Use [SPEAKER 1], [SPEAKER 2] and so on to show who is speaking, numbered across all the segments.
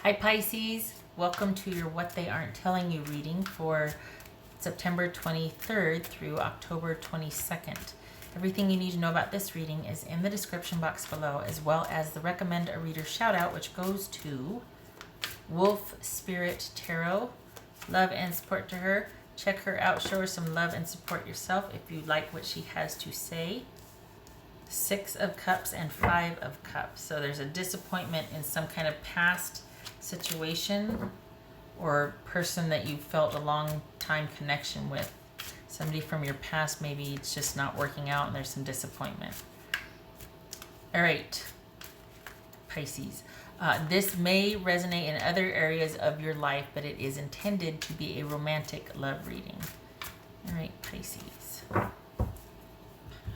[SPEAKER 1] Hi Pisces, welcome to your What They Aren't Telling You reading for September 23rd through October 22nd. Everything you need to know about this reading is in the description box below, as well as the Recommend a Reader shout out, which goes to Wolf Spirit Tarot. Love and support to her. Check her out, show her some love and support yourself if you like what she has to say. 6 of Cups and 5 of Cups. So there's a disappointment in some kind of past situation or person that you felt a long time connection with. Somebody from your past, maybe it's just not working out and there's some disappointment. All right, Pisces. This may resonate in other areas of your life, but it is intended to be a romantic love reading. All right, Pisces.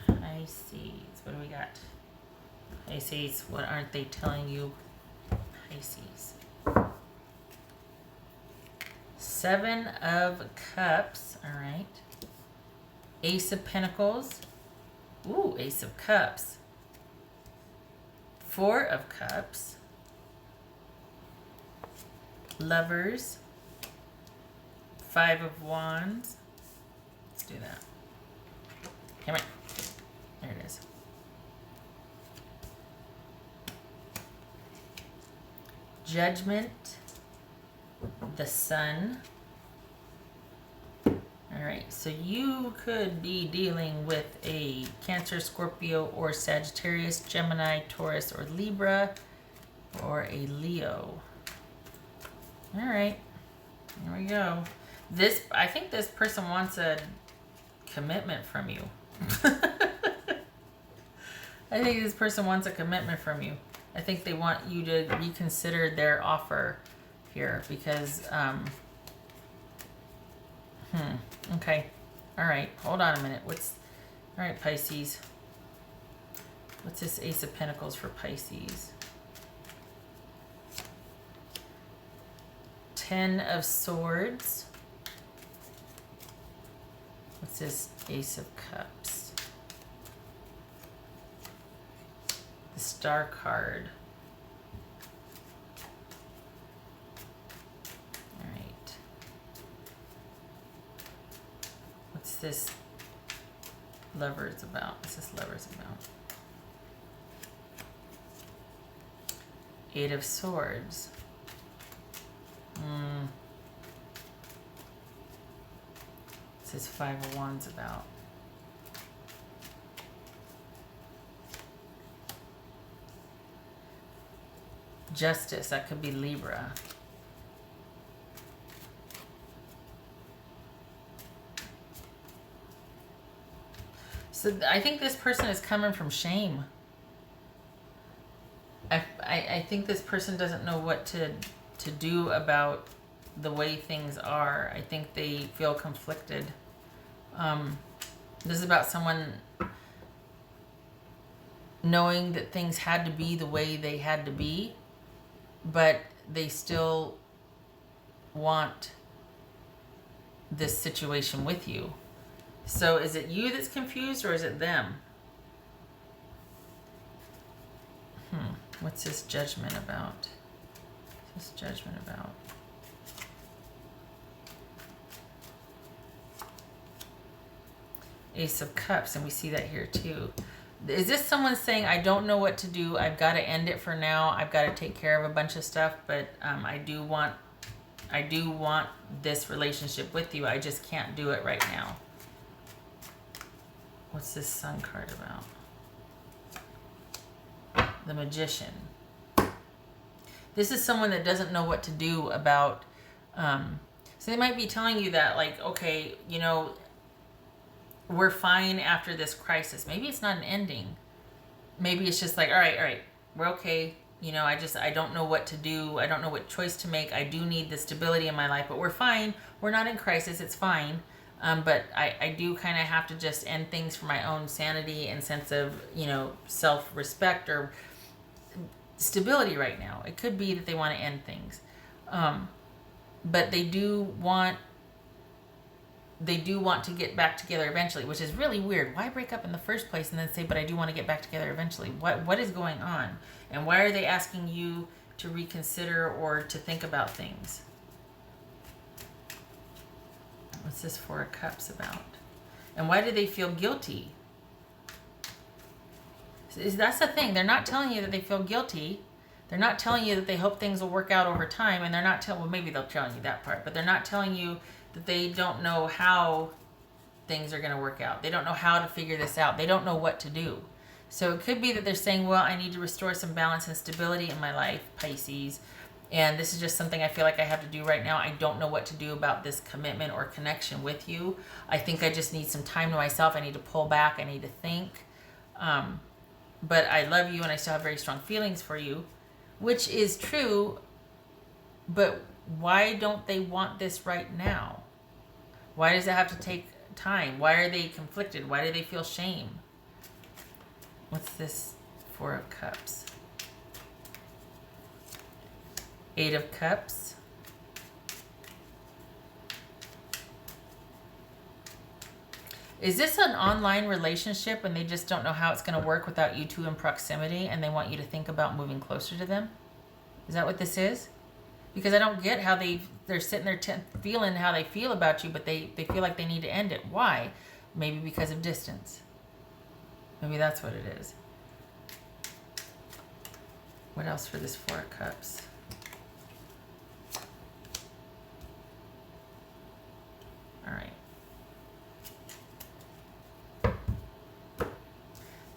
[SPEAKER 1] Pisces, what do we got? Pisces, what aren't they telling you? Pisces. 7 of Cups, all right. Ace of Pentacles. Ooh, Ace of Cups. 4 of Cups. Lovers. 5 of Wands. Let's do that. Come on. There it is. Judgment. The Sun. All right, so you could be dealing with a Cancer, Scorpio, or Sagittarius, Gemini, Taurus, or Libra, or a Leo. All right, here we go. I think this person wants a commitment from you. I think this person wants a commitment from you. I think they want you to reconsider their offer here because, okay. All right, hold on a minute. All right, Pisces. What's this Ace of Pentacles for Pisces? 10 of Swords. What's this Ace of Cups? The Star card. All right. What's this Lovers about? What's this Lovers about? 8 of Swords. What's this 5 of Wands about? Justice, that could be Libra. So I think this person is coming from shame. I think this person doesn't know what to do about the way things are. I think they feel conflicted. This is about someone knowing that things had to be the way they had to be, but they still want this situation with you. So is it you that's confused or is it them? What's this Judgment about? What's this Judgment about? Ace of Cups, and we see that here too. Is this someone saying, I don't know what to do, I've got to end it for now, I've got to take care of a bunch of stuff, but I do want this relationship with you, I just can't do it right now. What's this Sun card about? The Magician. This is someone that doesn't know what to do about, so they might be telling you that, like, okay, you know, we're fine after this crisis. Maybe it's not an ending. Maybe it's just like, all right, we're okay. You know, I don't know what to do. I don't know what choice to make. I do need the stability in my life, but we're fine. We're not in crisis. It's fine. But I do kind of have to just end things for my own sanity and sense of, you know, self-respect or stability right now. It could be that they want to end things. But they do want to get back together eventually, which is really weird. Why break up in the first place and then say, but I do want to get back together eventually? What is going on? And why are they asking you to reconsider or to think about things. What's this Four of Cups about? And why do they feel guilty? That's the thing. They're not telling you that they feel guilty. They're not telling you that they hope things will work out over time. And they're not telling, well, maybe they'll tell you that part, but they're not telling you that they don't know how things are going to work out. They don't know how to figure this out. They don't know what to do. So it could be that they're saying, well, I need to restore some balance and stability in my life, Pisces. And this is just something I feel like I have to do right now. I don't know what to do about this commitment or connection with you. I think I just need some time to myself. I need to pull back. I need to think. But I love you and I still have very strong feelings for you, which is true. But why don't they want this right now? Why does it have to take time? Why are they conflicted? Why do they feel shame? What's this Four of Cups? Eight of Cups. Is this an online relationship and they just don't know how it's going to work without you two in proximity and they want you to think about moving closer to them? Is that what this is? Because I don't get how they're sitting there feeling how they feel about you, but they feel like they need to end it. Why? Maybe because of distance. Maybe that's what it is. What else for this Four of Cups? All right.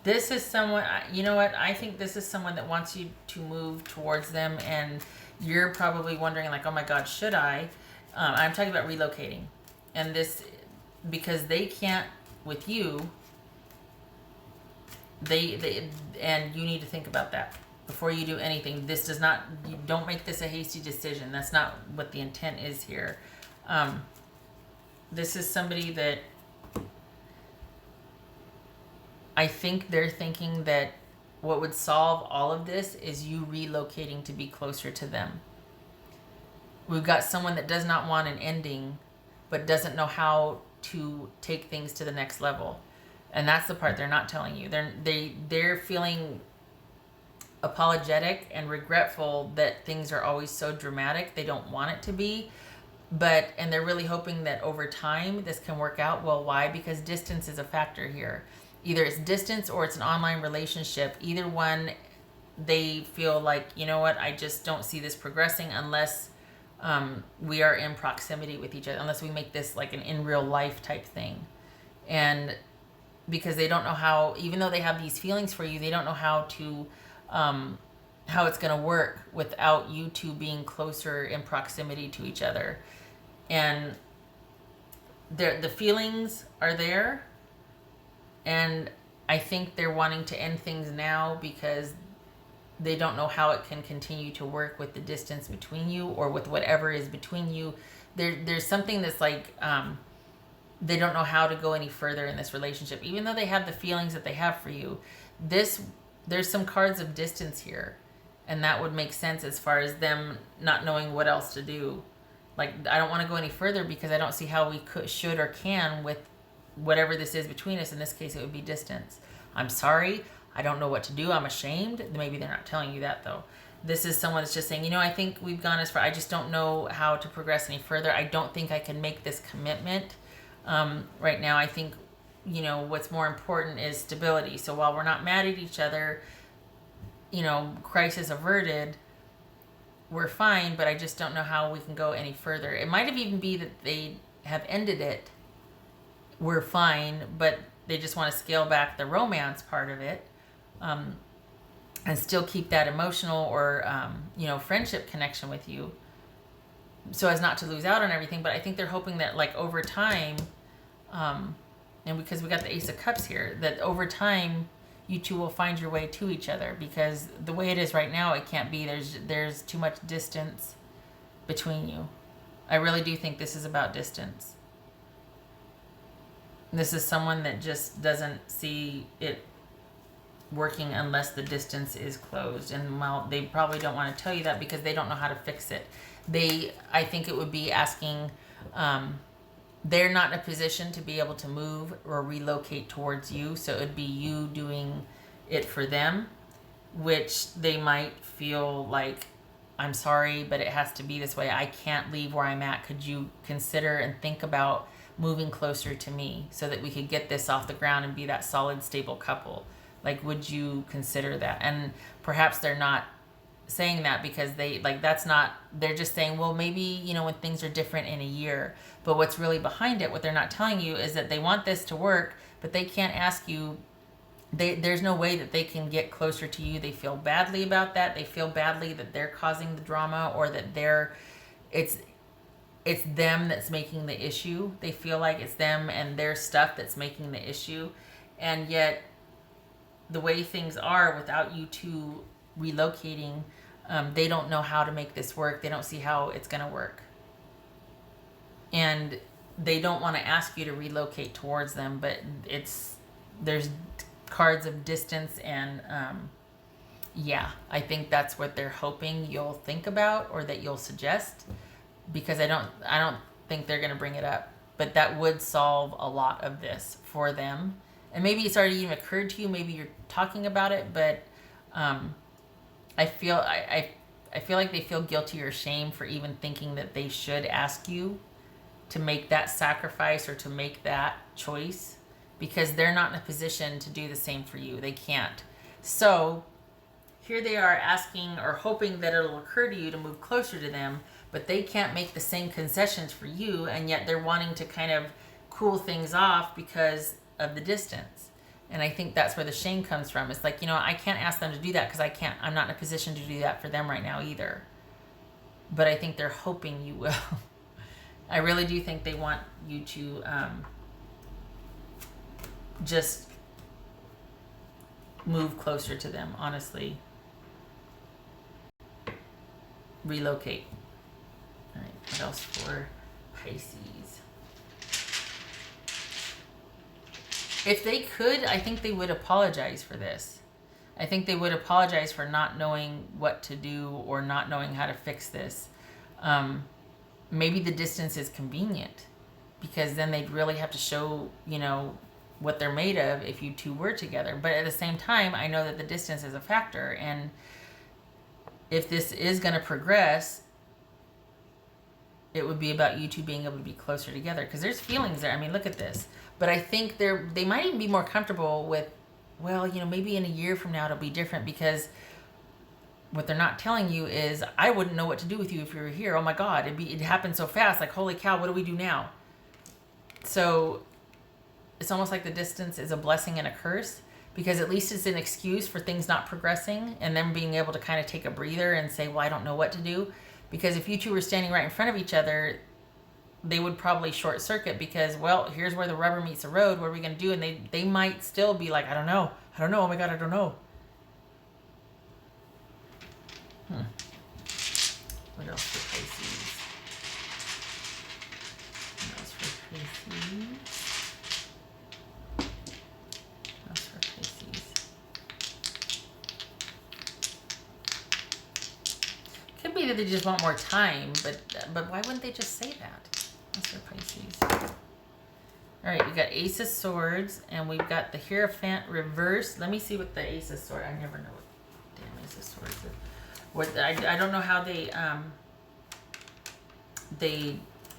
[SPEAKER 1] This is someone, you know what? I think this is someone that wants you to move towards them, and you're probably wondering like, oh my God, should I? I'm talking about relocating. And this, because they can't with you, and you need to think about that before you do anything. This does not, you don't make this a hasty decision. That's not what the intent is here. This is somebody that I think they're thinking that what would solve all of this is you relocating to be closer to them. We've got someone that does not want an ending, but doesn't know how to take things to the next level. And that's the part they're not telling you. They're feeling apologetic and regretful that things are always so dramatic. They don't want it to be. And they're really hoping that over time this can work out. Well, why? Because distance is a factor here. Either it's distance or it's an online relationship. Either one, they feel like, you know what, I just don't see this progressing unless we are in proximity with each other, unless we make this like an in real life type thing. And because they don't know how, even though they have these feelings for you, they don't know how it's going to work without you two being closer in proximity to each other. And the feelings are there. And I think they're wanting to end things now because they don't know how it can continue to work with the distance between you or with whatever is between you. There's something that's like, they don't know how to go any further in this relationship. Even though they have the feelings that they have for you, there's some cards of distance here. And that would make sense as far as them not knowing what else to do. Like, I don't want to go any further because I don't see how we should or can with whatever this is between us. In this case, it would be distance. I'm sorry. I don't know what to do. I'm ashamed. Maybe they're not telling you that though. This is someone that's just saying, you know, I think we've gone as far. I just don't know how to progress any further. I don't think I can make this commitment right now. I think, you know, what's more important is stability. So while we're not mad at each other, you know, crisis averted, we're fine, but I just don't know how we can go any further. It might have even be that they have ended it. We're fine, but they just want to scale back the romance part of it, and still keep that emotional or, you know, friendship connection with you so as not to lose out on everything. But I think they're hoping that like over time, and because we got the Ace of Cups here, that over time you two will find your way to each other, because the way it is right now, it can't be. There's too much distance between you. I really do think this is about distance. This is someone that just doesn't see it working unless the distance is closed. And well, they probably don't want to tell you that because they don't know how to fix it. I think it would be asking, they're not in a position to be able to move or relocate towards you. So it would be you doing it for them, which they might feel like I'm sorry, but it has to be this way. I can't leave where I'm at. Could you consider and think about moving closer to me so that we could get this off the ground and be that solid, stable couple? Like, would you consider that? And perhaps they're not saying that because they're just saying, well, maybe, when things are different in a year. But what's really behind it, what they're not telling you, is that they want this to work, but they can't ask you. There's no way that they can get closer to you. They feel badly about that. They feel badly that they're causing the drama, or that it's them that's making the issue. They feel like it's them and their stuff that's making the issue. And yet, the way things are without you two relocating, they don't know how to make this work. They don't see how it's going to work. And they don't want to ask you to relocate towards them, but there's cards of distance, and I think that's what they're hoping you'll think about, or that you'll suggest, because I don't think they're going to bring it up, but that would solve a lot of this for them. And maybe it's already even occurred to you, maybe you're talking about it, but I feel like they feel guilty or shame for even thinking that they should ask you to make that sacrifice or to make that choice, because they're not in a position to do the same for you. They can't. So here they are asking or hoping that it'll occur to you to move closer to them, but they can't make the same concessions for you, and yet they're wanting to kind of cool things off because of the distance. And I think that's where the shame comes from. It's like, I can't ask them to do that because I'm not in a position to do that for them right now either. But I think they're hoping you will. I really do think they want you to just move closer to them, honestly. Relocate. All right, what else for Pisces? If they could, I think they would apologize for this. I think they would apologize for not knowing what to do or not knowing how to fix this. Maybe the distance is convenient, because then they'd really have to show, what they're made of if you two were together. But at the same time, I know that the distance is a factor, and if this is going to progress, it would be about you two being able to be closer together, because there's feelings there. I mean, look at this. But I think they might even be more comfortable with, well, maybe in a year from now it'll be different, because what they're not telling you is, I wouldn't know what to do with you if you were here. Oh my God, it happened so fast. Like, holy cow, what do we do now? So it's almost like the distance is a blessing and a curse, because at least it's an excuse for things not progressing, and them being able to kind of take a breather and say, well, I don't know what to do. Because if you two were standing right in front of each other, they would probably short circuit, because, well, here's where the rubber meets the road. What are we going to do? And they might still be like, I don't know. Oh my God, I don't know. What else for Pisces? What else for Pisces? What else for Pisces? Could be that they just want more time, but why wouldn't they just say that? What's for Pisces? All right, we got Ace of Swords, and we've got the Hierophant reversed. Let me see what the Ace of Swords. I never know what damn Ace of Swords is. I don't know how they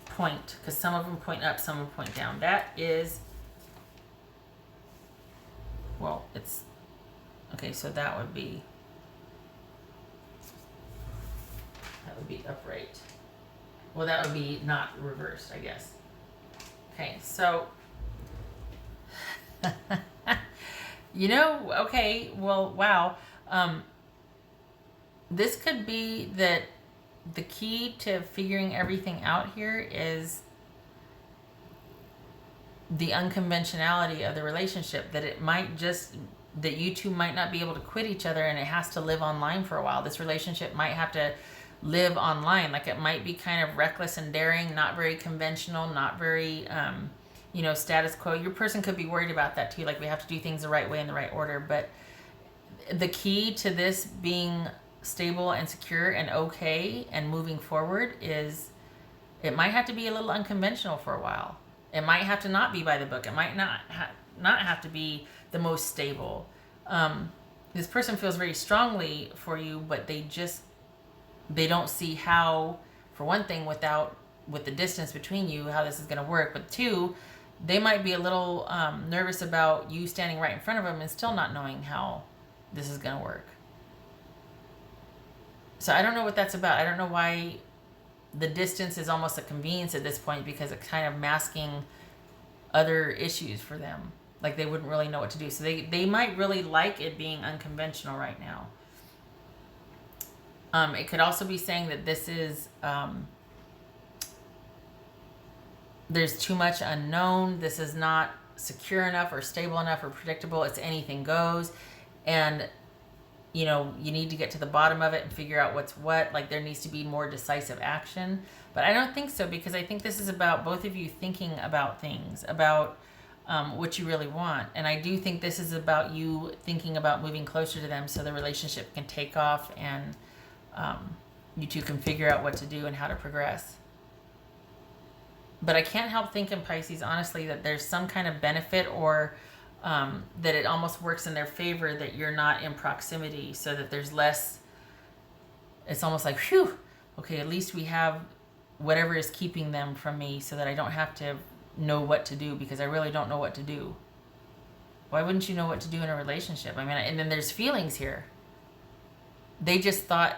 [SPEAKER 1] point, because some of them point up, some of them point down. That is, well, it's okay. So that would be upright. Well, that would be not reversed, I guess. Okay, so okay, well, wow. This could be that the key to figuring everything out here is the unconventionality of the relationship, that that you two might not be able to quit each other, and it has to live online for a while. This relationship might have to live online. Like, it might be kind of reckless and daring, not very conventional, not very, status quo. Your person could be worried about that too. Like, we have to do things the right way in the right order. But the key to this being stable and secure and okay and moving forward is, it might have to be a little unconventional for a while. It might have to not be by the book. It might not have to be the most stable. This person feels very strongly for you, but they just they don't see how, for one thing, with the distance between you, how this is going to work. But two, they might be a little nervous about you standing right in front of them and still not knowing how this is going to work. So I don't know what that's about. I don't know why the distance is almost a convenience at this point, because it's kind of masking other issues for them. Like they wouldn't really know what to do. So they might really like it being unconventional right now. It could also be saying that this is, there's too much unknown. This is not secure enough or stable enough or predictable. It's anything goes. And, you know, you need to get to the bottom of it and figure out what's what. Like there needs to be more decisive action. But I don't think so, because I think this is about both of you thinking about things, about what you really want. And I do think this is about you thinking about moving closer to them so the relationship can take off and you two can figure out what to do and how to progress. But I can't help thinking, Pisces, honestly, that there's some kind of benefit, or that it almost works in their favor that you're not in proximity, so that there's less, it's almost like, whew, okay, at least we have whatever is keeping them from me, so that I don't have to know what to do, because I really don't know what to do. Why wouldn't you know what to do in a relationship? I mean, and then there's feelings here. They just thought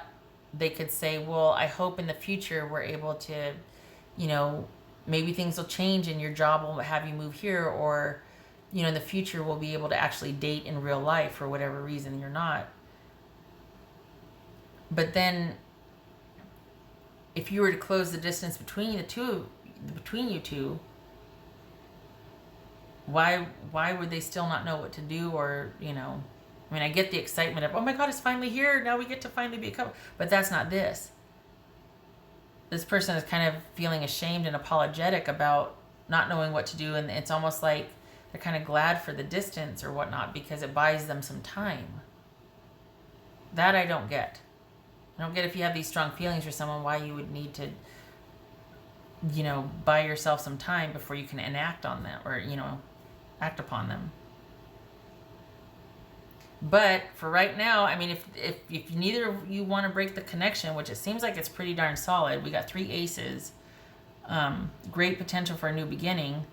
[SPEAKER 1] they could say, well, I hope in the future we're able to, you know, maybe things will change and your job will have you move here, or, you know, in the future we'll be able to actually date in real life for whatever reason you're not. But then if you were to close the distance between you two, why would they still not know what to do? Or, you know, I mean, I get the excitement of, oh my God, it's finally here. Now we get to finally be a couple. But that's not this. This person is kind of feeling ashamed and apologetic about not knowing what to do. And it's almost like they're kind of glad for the distance or whatnot, because it buys them some time. That I don't get. I don't get, if you have these strong feelings for someone, why you would need to, you know, buy yourself some time before you can enact on them, or, you know, act upon them. But for right now, I mean, if neither of you want to break the connection, which it seems like it's pretty darn solid, we got 3 aces, great potential for a new beginning.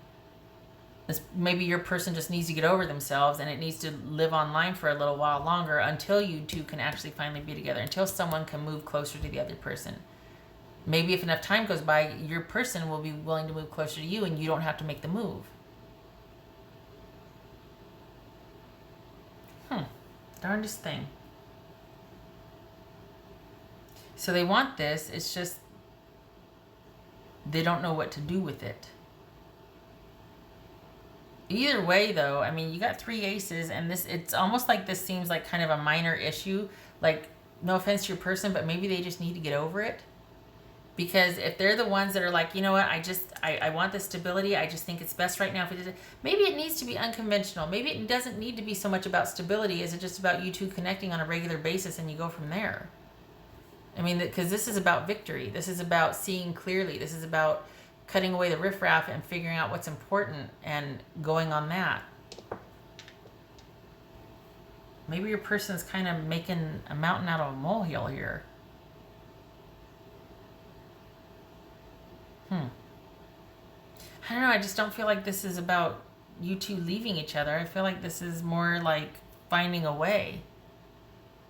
[SPEAKER 1] Maybe your person just needs to get over themselves, and it needs to live online for a little while longer until you two can actually finally be together, until someone can move closer to the other person. Maybe if enough time goes by, your person will be willing to move closer to you and you don't have to make the move. Darndest thing. So they want this, it's just they don't know what to do with it. Either way, though, I mean, you got 3 aces, and this, it's almost like this seems like kind of a minor issue. Like, no offense to your person, but maybe they just need to get over it. Because if they're the ones that are like, you know what, I want the stability, I just think it's best right now if it is, maybe it needs to be unconventional. Maybe it doesn't need to be so much about stability as it just about you two connecting on a regular basis and you go from there. I mean, because this is about victory. This is about seeing clearly. This is about cutting away the riffraff and figuring out what's important and going on that. Maybe your person's kind of making a mountain out of a molehill here. I don't know, I just don't feel like this is about you two leaving each other. I feel like this is more like finding a way.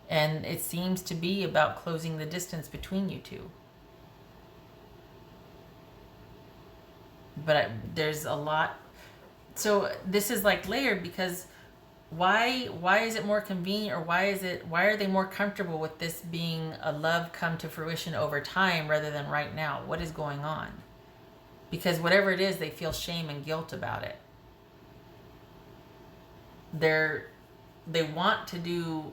[SPEAKER 1] And it seems to be about closing the distance between you two. But there's a lot. So this is like layered, because why is it more convenient, or why are they more comfortable with this being a love come to fruition over time rather than right now? What is going on? Because whatever it is, they feel shame and guilt about it. They want to do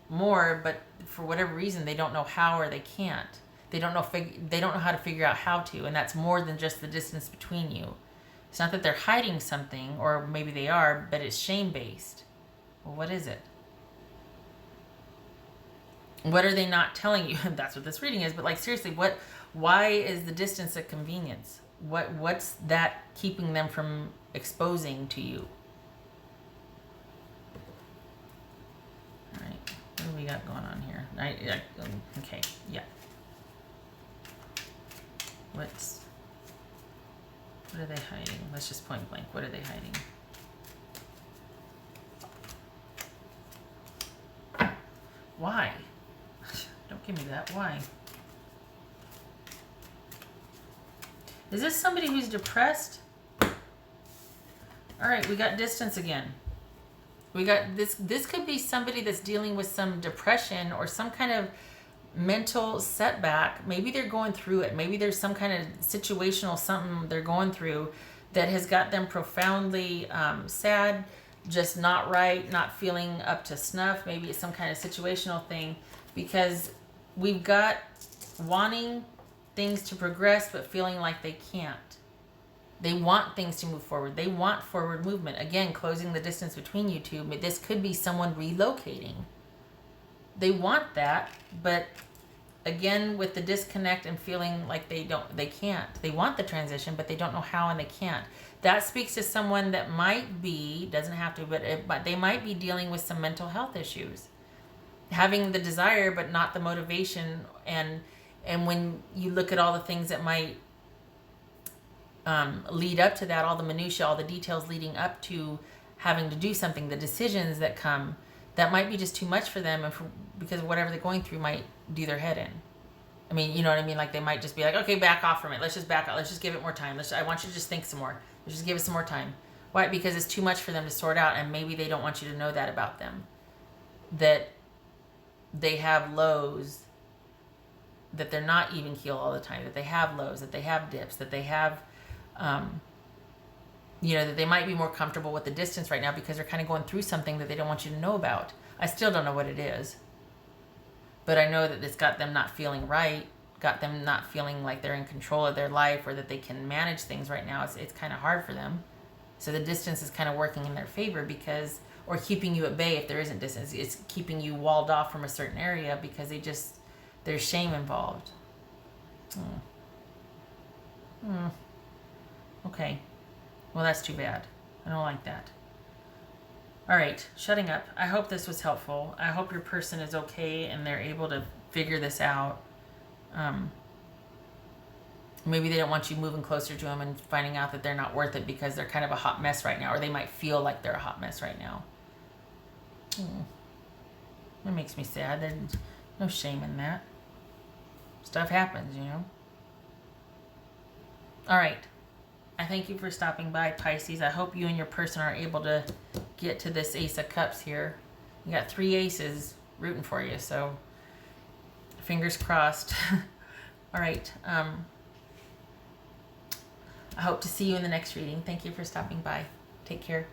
[SPEAKER 1] more, but for whatever reason, they don't know how, or they can't. They don't know how to figure out how to, and that's more than just the distance between you. It's not that they're hiding something, or maybe they are, but it's shame-based. Well, what is it? What are they not telling you? That's what this reading is. But like, seriously, why is the distance a convenience? What's that keeping them from exposing to you? All right, what do we got going on here? Okay, yeah. What are they hiding? Let's just point blank. What are they hiding? Why? Don't give me that. Why? Is this somebody who's depressed? All right, we got distance again. We got this. This could be somebody that's dealing with some depression or some kind of mental setback. Maybe they're going through it. Maybe there's some kind of situational something they're going through that has got them profoundly sad, just not right, not feeling up to snuff. Maybe it's some kind of situational thing, because we've got wanting things to progress but feeling like they can't. They want things to move forward. They want forward movement. Again, closing the distance between you two. This could be someone relocating. They want that, but again, with the disconnect and feeling like they can't. They want the transition, but they don't know how and they can't. That speaks to someone that might be, doesn't have to, but they might be dealing with some mental health issues. Having the desire, but not the motivation. And when you look at all the things that might lead up to that, all the minutia, all the details leading up to having to do something, the decisions that come, that might be just too much for them, and because whatever they're going through might do their head in. I mean, you know what I mean? Like, they might just be like, okay, back off from it. Let's just back off. Let's just give it more time. I want you to just think some more. Let's just give it some more time. Why? Because it's too much for them to sort out, and maybe they don't want you to know that about them. That they have lows, that they're not even keel all the time, that they have lows, that they have dips, that they have that they might be more comfortable with the distance right now because they're kind of going through something that they don't want you to know about. I still don't know what it is, but I know that it's got them not feeling right, got them not feeling like they're in control of their life or that they can manage things right now. It's kind of hard for them. So the distance is kind of working in their favor, or keeping you at bay if there isn't distance. It's keeping you walled off from a certain area because there's shame involved. Okay. Well, that's too bad. I don't like that. All right, shutting up. I hope this was helpful. I hope your person is okay and they're able to figure this out. Maybe they don't want you moving closer to them and finding out that they're not worth it because they're kind of a hot mess right now, or they might feel like they're a hot mess right now. That makes me sad. There's no shame in that. Stuff happens, you know. All right. I thank you for stopping by, Pisces. I hope you and your person are able to get to this Ace of Cups here. You got 3 aces rooting for you, so fingers crossed. All right. I hope to see you in the next reading. Thank you for stopping by. Take care.